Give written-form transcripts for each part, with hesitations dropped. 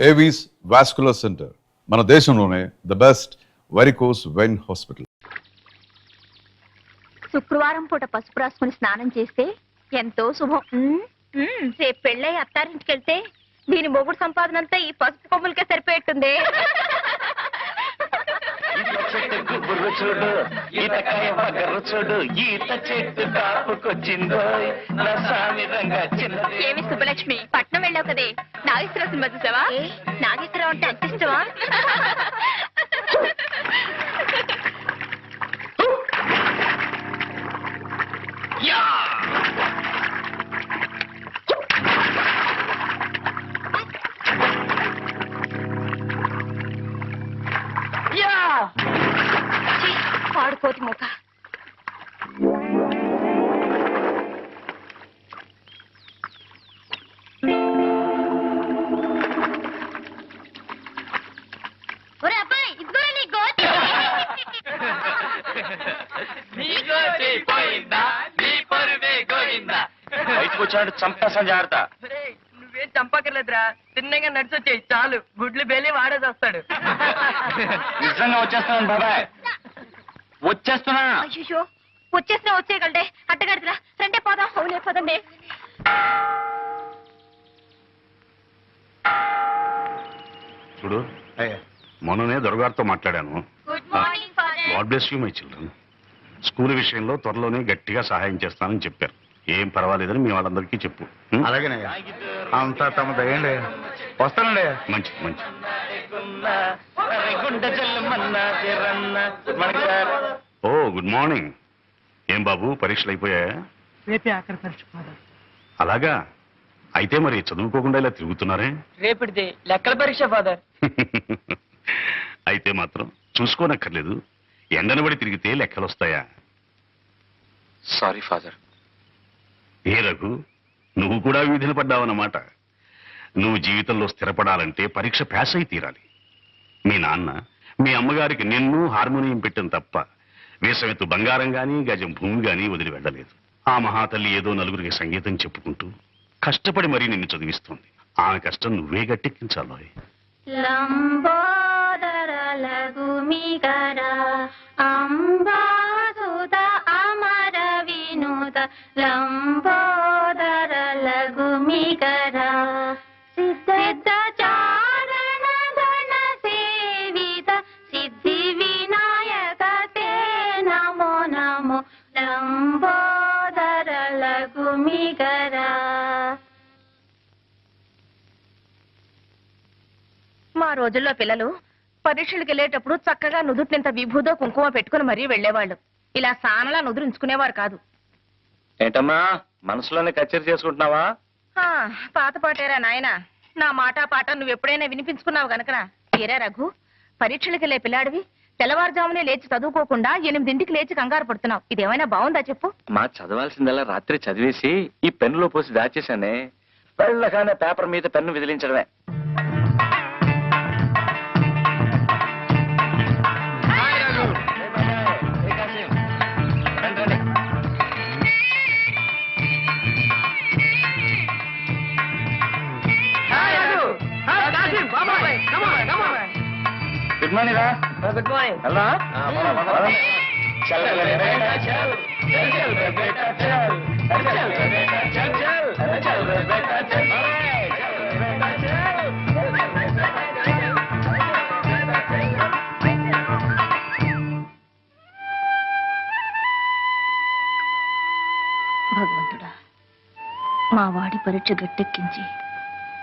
Avis vascular centre మన దేశంలోనే the best varicose vein hospital. శుక్రవారం పూట పసుపు రాసుకుని స్నానం చేస్తే ఎంతో శుభం. రేపు పెళ్ళై అత్తారింటికి వెళ్తే దీని మొగుడు సంపాదన అంతా ఈ పసుపు కొమ్ములకే సరిపోయేట్టుంది. చూడు ఈతకాయ పగరు చూడు ఈత చెట్టు కాపుకొచ్చిందో నా సామిరంగా చిన్నది. ఏమి సుబ్బలక్ష్మి, పట్నం వెళ్ళావు కదే, నాగేశ్వరరావు సినిమా చూసావా? నాగేశ్వరరావు అంటే అంత ఇష్టమా? పాడుకోతి మూక. ఒరే అబ్బాయి, ఇదిగో నీ గోతి. బయటకు వచ్చాడు చంపేసాను జాగ్రత్త. నువ్వేం చంపకర్లేదురా, తిన్నగా నడిచొచ్చాయి చాలు, గుడ్లు బేలి వాడేది వస్తాడు. నిజంగా వచ్చేస్తాను బాబాయ్, వచ్చేస్తున్నా. అయ్యో, వచ్చేసినా వచ్చేయగలడే, అట్టగడదురా. రండే పోదాం. అవులే పదండి. చూడు, మొన్ననే దొరగారితో మాట్లాడాను. Good morning father. God bless you my children. School విషయంలో త్వరలోనే గట్టిగా సహాయం చేస్తానని చెప్పారు. ఏం పర్వాలేదని మీ వాళ్ళందరికీ చెప్పు. అలాగేనయ్యా, అంతా తమ దయండి. వస్తానండి. మంచిది మంచిది. ఓ గుడ్ మార్నింగ్. ఏం బాబు, పరీక్షలు అయిపోయాయా? రేపే ఆఖరి పరీక్ష ఫాదర్. అలాగా, అయితే మరి చదువుకోకుండా ఇలా తిరుగుతున్నారే? రేపటిది లెక్కల పరీక్ష ఫాదర్. అయితే మాత్రం చూసుకోనక్కర్లేదు. ఎండనబడి తిరిగితే లెక్కలు వస్తాయా? Sorry father. ఏ రఘు, నువ్వు కూడా వీధిన పడ్డావన్నమాట. నువ్వు జీవితంలో స్థిరపడాలంటే పరీక్ష పాస్ అయి తీరాలి. మీ నాన్న మీ అమ్మగారికి నిన్ను హార్మోనియం పెట్టిన తప్ప వేసమెత్తు బంగారం గాని గజం భూమి గాని వదిలి వెళ్ళలేదు. ఆ మహాతల్లి ఏదో నలుగురికి సంగీతం చెప్పుకుంటూ కష్టపడి మరీ నిన్ను చదివిస్తుంది. ఆమె కష్టం నువ్వే గట్టెక్కించాలో. లంబోదర లఘుమికర అంబాసుత అమర వినుత లంబోదర లఘుమికర సిద్ధ చారణ గణ సేవిత సిద్ధి వినాయక తే నమో నమో లంబోదర లఘుమికర. మా రోజుల్లో పిల్లలు పరీక్షలకు వెళ్ళేటప్పుడు చక్కగా నుదుటినింత విభూదో కుంకుమ పెట్టుకుని మరీ వెళ్లేవాళ్ళు. ఇలా సానలా నుదురించుకునేవారు కాదు. ఏంటమ్మా, మనసులోనే కచేరీ చేసుకుంటున్నావా? పాత పాటేరా నాయన. నా మాట పాట నువ్వెప్పుడైనా వినిపించుకున్నావు గనకనా. ఏరా రఘు, పరీక్షలకు వెళ్ళే పిల్లాడివి తెల్లవారుజామునే లేచి చదువుకోకుండా 8ంటికి లేచి కంగారు పడుతున్నావు. ఇదేమైనా బాగుందా చెప్పు? మా చదవాల్సిందల్లా రాత్రి చదివేసి ఈ పెన్నులో పోసి దాచేశానే. వెళ్ళగానే పేపర్ మీద పెన్ను విదిలించడమే. గుడ్ మార్నింగ్ రా. Good morning. హలో. భగవంతుడా, మా వాడి పరీక్ష గట్టెక్కించి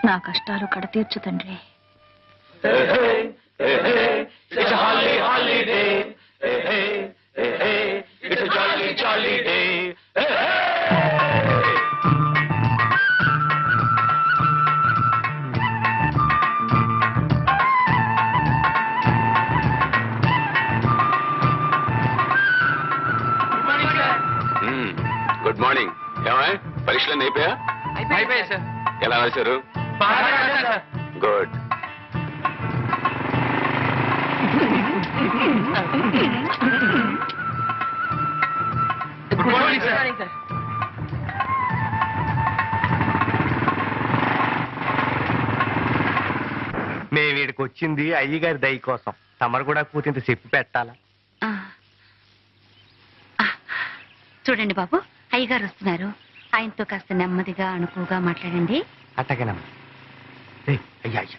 నా కష్టాలు కడతీర్చు తండ్రి. It's a holiday. It's a jolly day. Good morning. ఏమై పరీక్షలన్నీ అయిపోయా? అయిపోయాయి సార్. ఎలా రాశారు? గుడ్. Good morning sir. మేము వీడికి వచ్చింది అయ్యగారి దయ కోసం. తమరు కూడా కూతింత చెప్పి పెట్టాలా? చూడండి బాబు, అయ్యగారు వస్తున్నారు. ఆయనతో కాస్త నెమ్మదిగా అణుకుగా మాట్లాడండి. అట్టగనమ్మా. అయ్యా అయ్యా.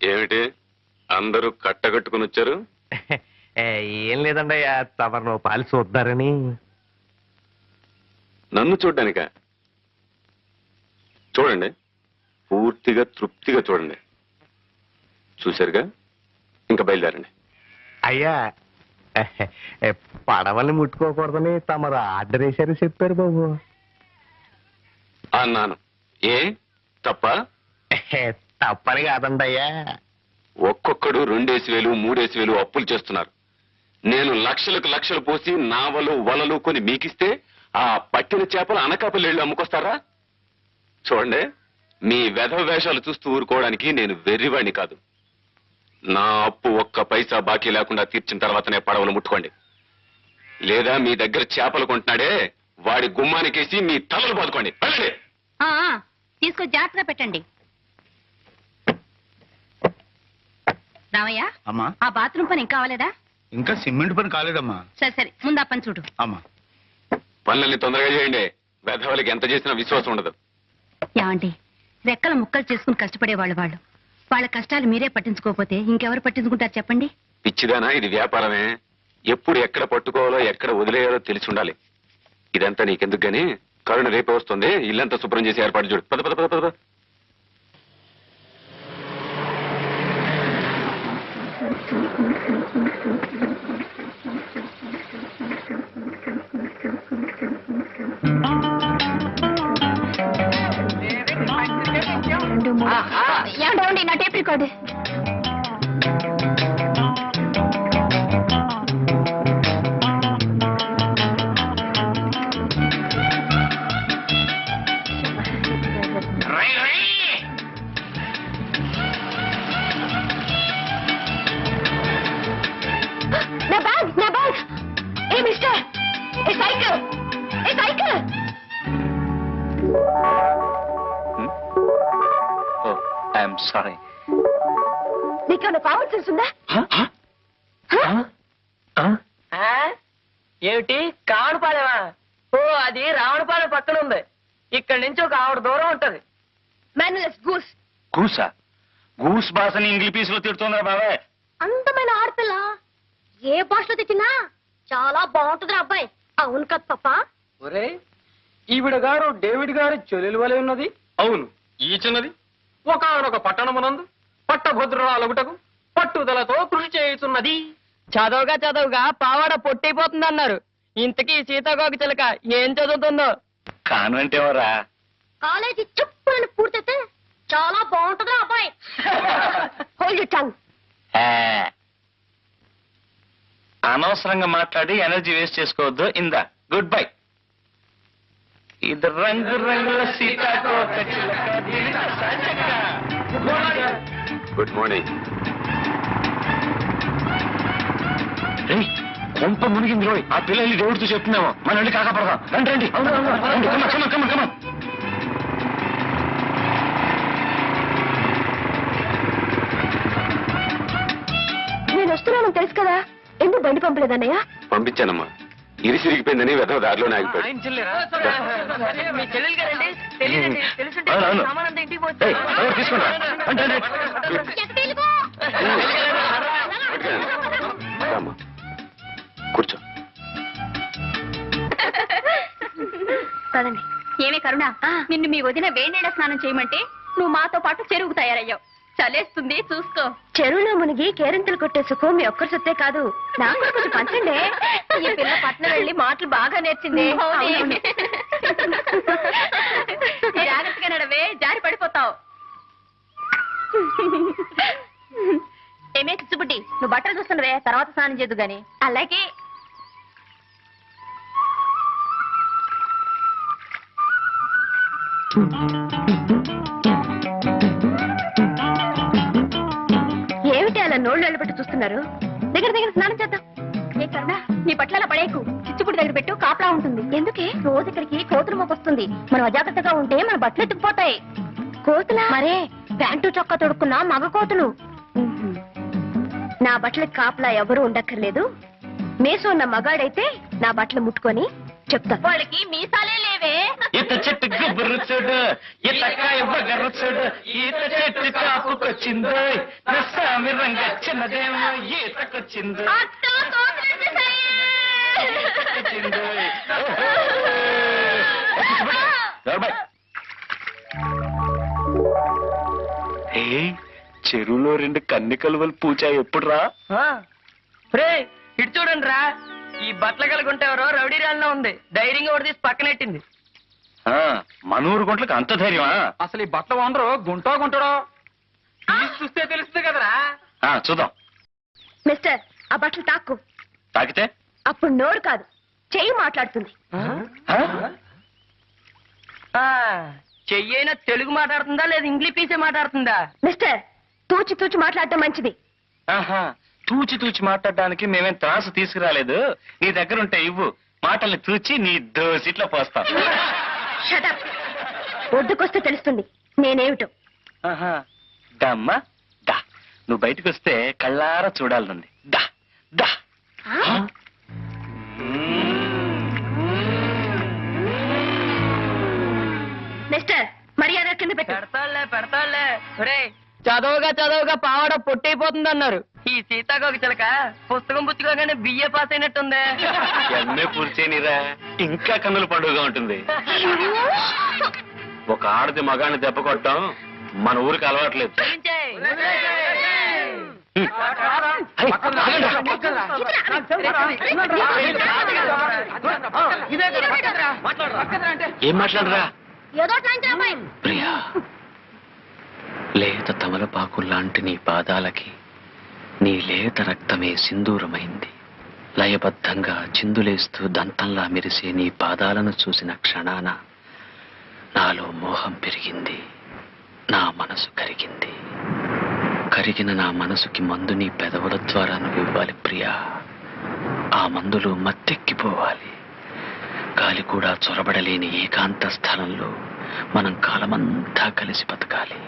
ఏమిటి అందరూ కట్టగట్టుకుని వచ్చారు? ఏం లేదండి, తమరు నువ్వు పాలు చూద్దారని. నన్ను చూడ్డానిక? చూడండి, పూర్తిగా తృప్తిగా చూడండి. చూశారుగా, ఇంకా బయలుదేరండి. అయ్యా, పడవల్ని ముట్టుకోకూడదని తమరు ఆర్డర్ వేశారు చెప్పారు బాబు. అన్నాను. ఏ తప్ప? తప్పని కాదండి అయ్యా. ఒక్కొక్కడు 2,000 3,000 అప్పులు చేస్తున్నారు. నేను లక్షలకు లక్షలు పోసి నావలు వలలు కొని మీకిస్తే ఆ పట్టిన చేపలు అనకాపల్లి వెళ్ళి అమ్ముకొస్తారా? చూడండి, మీ వెధవ వేషాలు చూస్తూ ఊరుకోవడానికి నేను వెర్రివాణ్ణి కాదు. నా అప్పు ఒక్క పైసా బాకీ లేకుండా తీర్చిన తర్వాతనే పడవలు ముట్టుకోండి. లేదా మీ దగ్గర చేపలు కొంటున్నాడే వాడి గుమ్మానికేసి మీ తలలు బాదుకోండి. తీసుకొని జాగ్రత్తగా పెట్టండి. రామయ్య, అమ్మా, ఆ బాత్రూమ్ పని ఇంకా అవ్వలేదా? ఇంకా సిమెంట్ పని కాలేదమ్మా. సరే సరే, ముందు ఆ పని చూడు. అమ్మా, పనులన్నీ తొందరగా చేయండి. వెధవలకి ఎంత చేసినా విశ్వాసం ఉండదు. ఏమండి, రెక్కల ముక్కలు చేసుకుని కష్టపడేవాళ్ళు వాళ్ళు. వాళ్ళ కష్టాలు మీరే పట్టించుకోకపోతే ఇంకెవరు పట్టించుకుంటారు చెప్పండి? పిచ్చిదానా, ఇది వ్యాపారమే. ఎప్పుడు ఎక్కడ పట్టుకోవాలో ఎక్కడ వదిలేయాలో తెలిసి ఉండాలి. ఇదంతా నీకెందుకు గాని, కరుణ రేపే వస్తుంది. ఇల్లంతా శుభ్రం చేసి ఏర్పాటు చూడు. పద పద పద పద. ఏమండి, నా టేప్ రికార్డు. నా బ్యాగ్, నా bag. A mister, A cycle, A cycle. I'm sorry. నీకేమైనా కామన్ సెన్స్ ఉందా? ఏమిటి కావడపాలెమా? ఓ, అది రావణపాలెం పక్కన ఉంది. ఇక్కడ నుంచి ఒక ఆవిడ దూరం ఉంటది. మేనలెస్ గూస్. గూసా? గూస్ భాషని ఇంగ్లీష్ లో తిడుతుందా బాబాయ్? అందమైన ఆడపిల్ల ఏ భాషలో తెచ్చినా చాలా బాగుంటుంది అబ్బాయి. అవును కదా పప్ప? ఒరే, ఈవిడ గారు డేవిడ్ గారి చెల్లెలు వలె ఉన్నది. అవును, ఈ చిన్నది ఒక పట్టణమునందు పట్టభద్రురాలగుటకు పట్టుదలతో కృషి చేయుచున్నది. చదవగా పావాడ పొట్టైపోతుంది అన్నారు. ఇంతకీ సీతాకోక చిలక ఏం చదువుతుందో? కాన్వెంట్ ఎవరా? కాలేజీ చెప్పులను పూర్తయితే చాలా బాగుంటుంది అబ్బాయి. Hold your tongue. అనవసరంగా మాట్లాడి ఎనర్జీ వేస్ట్ చేసుకోవద్దు. ఇందా, గుడ్ బై. ఇది రంగు రంగుల సీతాకోక చిలక. Good morning. కొంప మునిగింది రోయ్. ఆ పిల్లల్ని దేవుడితో చెప్తున్నాము. మన వెళ్ళి కాకపడదాం. రండి రండి. కమ. నేను వస్తున్నాను తెలుసు కదా, ఎందుకు బండి పంపలేదన్నయ్య? పంపించానమ్మా. ఇరిసిరిగిపోయిందని వెధవ దారిలోనే ఆగిపోయాడు. ఆయన చెల్లెరా? మీ చెల్లెలు గారండి? తెలియదండి. తెలుసుంటే అవును. సామానంతా ఇంటికి పోతే. తీసుకున్నా. కూర్చో. కదండి. ఏమే కరుణ, నిన్ను మీ వదిన వేణేడ స్నానం చేయమంటే నువ్వు మాతో పాటు చెరువుకు తయారయ్యావు. చలేస్తుంది చూసుకో. చెరువులో మునిగి కేరింతలు కొట్టే సుఖం మీ ఒక్కరి సొత్తే కాదు, నాకు కొంచెం పంచండి. ఈ పిల్ల పట్నం వెళ్ళి మాటలు బాగా నేర్చింది. జాగ్రత్తగా నడవే, జారి పడిపోతావు. ఏమే చిచ్చుబుడ్డి, నువ్వు బట్టలు చూస్తున్నవే, తర్వాత స్నానం చేద్దు గాని. అలాగే. చూస్తున్నారు? దగ్గర దగ్గర స్నానం చేద్దాం. ఏ కన్నా నీ పట్ల పడేకు, చిచ్చుపుడి దగ్గర పెట్టు, కాపలా ఉంటుంది. ఎందుకే? రోజు ఇక్కడికి కోతులు మోకొస్తుంది. మనం అజాగ్రత్తగా ఉంటే మన బట్టలు ఎత్తుకుపోతాయి. కోతులా? మరే, ప్యాంటు చొక్కా తొడుక్కున్న మగ కోతులు. నా బట్టలకి కాపలా ఎవరు ఉండక్కర్లేదు. మేసు ఉన్న మగాడైతే నా బట్టలు ముట్టుకొని చెప్తా. వాళ్ళకి మీసాలే లేవే. ఈత చెట్టు గుబురు చూడు, ఈతకాయ బగరు చూడు, ఈత చెట్టు కాపుకొచ్చిందో, నస్సామి రంగ చిన్నదేమో ఈతకొచ్చిందో. చెరువులో 2 కన్ని కలువలు పూచా ఎప్పుడు రా? ఇటు చూడండి రా, ఈ బట్టలు కలుగుంటే ఎవరో రౌడీ రాల్లో ఉంది. ధైర్యంగా ఒకటి తీసి పక్కనెట్టింది. మనూరు గుంట్లకు అంత ధైర్యమా? అసలు ఈ బట్టలు ఓనరు గుంటాడో చూస్తే తెలుస్తుంది కదరా. చూద్దాం. మిస్టర్, ఆ బట్టలు తాక్కు. తాకితే అప్పుడు నోరు కాదు, చెయ్యి మాట్లాడుతుంది. చెయ్యైనా తెలుగు మాట్లాడుతుందా లేదా ఇంగ్లీష్ పీసే మాట్లాడుతుందా? మిస్టర్, తూచి తూచి మాట్లాడటం మంచిది. తూచి తూచి మాట్లాడడానికి మేమేం త్రాసు తీసుకురాలేదు. నీ దగ్గర ఉంటే ఇవ్వు, మాటల్ని తూచి నీ దోసిట్లో పోస్తాం. షటప్. ఒడ్డుకొస్తే తెలుస్తుంది నేనేమిటో. దమ్మా దా, నువ్వు బయటకు వస్తే కళ్ళారా చూడాలనుంది. దా దా. మిస్టర్, మర్యాద కింద పెట్టు. పెడతాళ్లే. చదవగా పావడ పొట్టైపోతుంది అన్నారు. ఈ సీతాకోక చిలక పుస్తకం పుచ్చుకోగానే బిఏ పాస్ అయినట్టుంది. ఎమ్మె పూర్చేనిరా, ఇంకా కన్నుల పండుగగా ఉంటుంది. ఒక ఆడది మగాన్ని దెబ్బ కొట్టడం మన ఊరికి అలవాట్లేదు. ఏం మాట్లాడరా? ప్రియా, లేత తమలపాకు లాంటి నీ పాదాలకి నీ లేత రక్తమే సింధూరమైంది. లయబద్ధంగా చిందులేస్తూ దంతంలా మెరిసే నీ పాదాలను చూసిన క్షణాన నాలో మోహం పెరిగింది, నా మనసు కరిగింది. కరిగిన నా మనసుకి మందు నీ పెదవుల ద్వారా నువ్వు ఇవ్వాలి ప్రియా. ఆ మందులో మత్తెక్కిపోవాలి. గాలి కూడా చొరబడలేని ఏకాంత స్థలంలో మనం కాలమంతా కలిసి బతకాలి.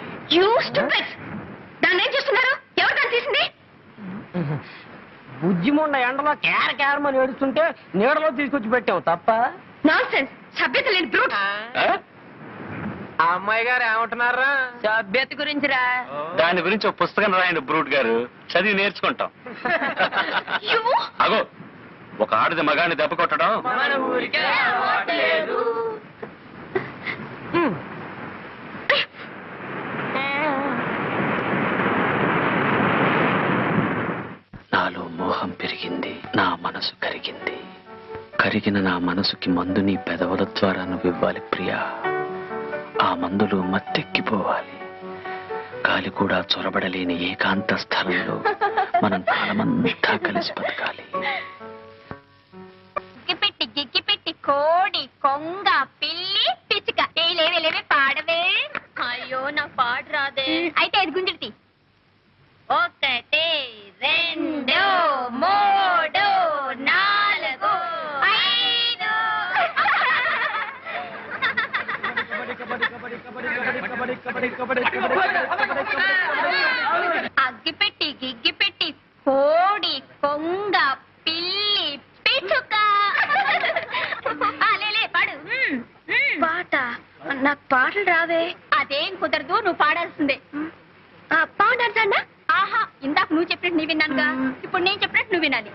దాన్ని ఏం చేస్తున్నారు? ఎవరు దాన్ని తీసింది? బుజ్జిముండ ఎండలో కేరమని ఏడుస్తుంటే నీడలో తీసుకొచ్చి పెట్టావు తప్ప. నాన్సెన్స్, సభ్యత లేని బ్రూట్. ఆ అమ్మాయి గారు ఏమంటున్నారా? సభ్యత గురించి రా. దాని గురించి ఒక పుస్తకం రాయండి బ్రూట్ గారు, చదివి నేర్చుకుంటాం. అగో, ఒక ఆడది మగాన్ని దెబ్బ కొట్టడం మన ఊరికే అలవాట్లేదు. నాలో మోహం పెరిగింది, నా మనసు కరిగింది. కరిగిన నా మనసుకి మందు నీ పెదవుల ద్వారా నువ్వు ఇవ్వాలి ప్రియా. ఆ మందులో మత్తెక్కిపోవాలి. గాలి కూడా చొరబడలేని ఏకాంత స్థలంలో మనం కాలమంతా కలిసి బతకాలి. గిగ్గిపెట్టి కోడి కొంగ పిల్లి పిచ్చుక లేవే పాడవే. అయ్యో నాకు పాట రాదే. అయితే అది గుంజుడి. 1 2 3 4 5. అగ్గిపెట్టి గిగ్గిపెట్టి కోడి కొంగ పిల్లి పిచ్చుక. పాడు. పాట? నాకు పాటలు రావే. అదేం కుదరదు, నువ్వు పాడాల్సిందే. పాడాల్సన్నా? ఆహా, ఇందాక నువ్వు చెప్పినట్టు నీ విన్నానుగా, ఇప్పుడు నేను చెప్పినట్టు నువ్వు వినాలి.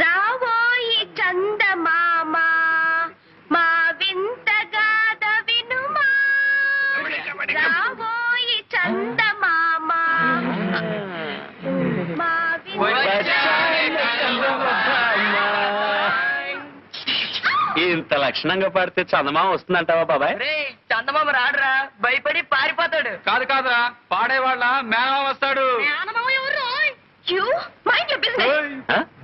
రావోయి చందమామ మా వింత గాథ వినుమా. రావోయి చందమామ మా ఇంత లక్షణంగా పాడితే చందమామ వస్తుందంటావా బాబాయ్? చందమామ రాడురా, భయపడి పారిపోతాడు. కాదురా, పాడేవాళ్ళ మేనమా వస్తాడు.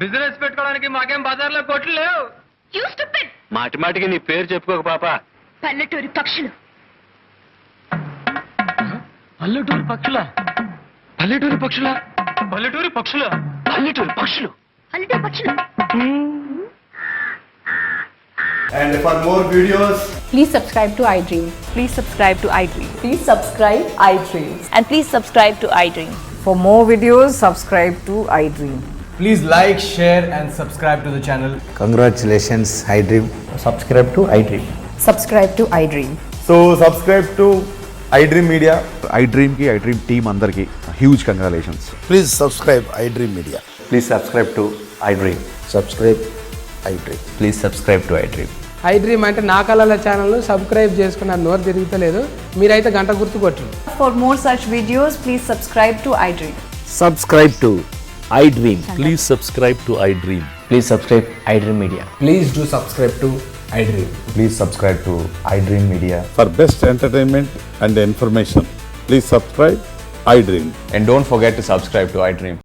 బిజినెస్ పెట్టుకోవడానికి మాకేం బజార్లో కొట్లు లేవు. మాటి మాటికి నీ పేరు చెప్పుకోక పాప. పల్లెటూరి పక్షులు పల్లెటూరు పక్షుల పల్లెటూరు పక్షుల పల్లెటూరు పక్షుల పల్లెటూరు పక్షులు పల్లెటూరు పక్షులు. And for more videos, Please subscribe to iDream. Please subscribe to iDream. Please subscribe iDream. And please subscribe to iDream. For more videos, subscribe to iDream. please like, share, and subscribe to the channel. Congratulations iDream. Subscribe to iDream. Subscribe to iDream. So, subscribe to iDream Media. iDream కి iDream team అందరికి huge congratulations. Please subscribe iDream media. Please subscribe to iDream. Subscribe iDream. Please subscribe to iDream. iDream అంటే నా కళల ఛానల్ను subscribe చేసుకున్న నోరు తిరుగుతలేదు. మీరైతే గంట గుర్తు కొట్టండి. For more such videos, please subscribe to iDream. Subscribe to iDream. Please subscribe to iDream. Please subscribe iDream media. Please do subscribe to iDream. Please subscribe to iDream media. For best entertainment and information, please subscribe iDream. And don't forget to subscribe to iDream.